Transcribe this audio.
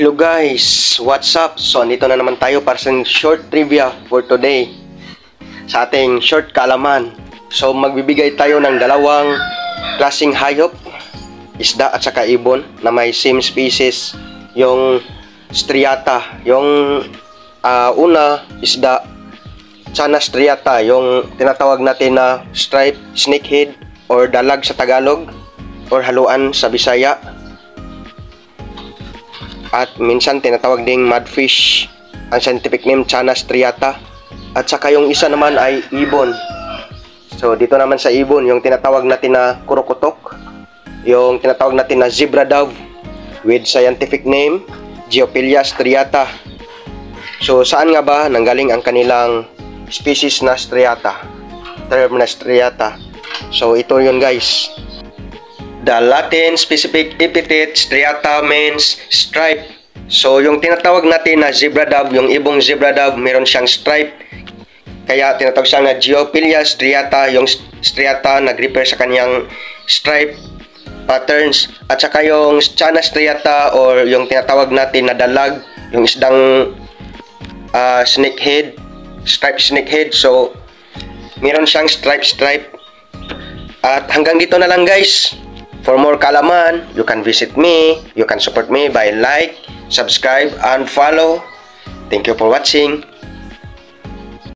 Hello guys, what's up? So, nandito na naman tayo para sa short trivia for today sa ating short kaalaman. So, magbibigay tayo ng dalawang klaseng hayop, isda at saka ibon na may same species, yung striata. Yung una, isda, Channa striata, yung tinatawag natin na striped snakehead or dalag sa Tagalog or haluan sa Bisaya. At minsan tinatawag ding mudfish. Ang scientific name, Channa striata. At saka yung isa naman ay ibon. So dito naman sa ibon, yung tinatawag natin na kurukutok, yung tinatawag natin na zebra dove with scientific name, Geopilia striata. So saan nga ba nanggaling ang kanilang species na striata, term na striata? So ito yun guys. The Latin specific epithet striata means stripe. So yung tinatawag natin na zebra dove, yung ibong zebra dove, meron siyang stripe. Kaya tinatawag siya na Geopilia striata. Yung striata nag-refer sa kanyang stripe patterns. At saka yung Channa striata or yung tinatawag natin na dalag, yung isdang snakehead, striped snakehead. So meron siyang stripe. At hanggang dito na lang guys. For more kaalaman, you can visit me, you can support me by like, subscribe, and follow. Thank you for watching.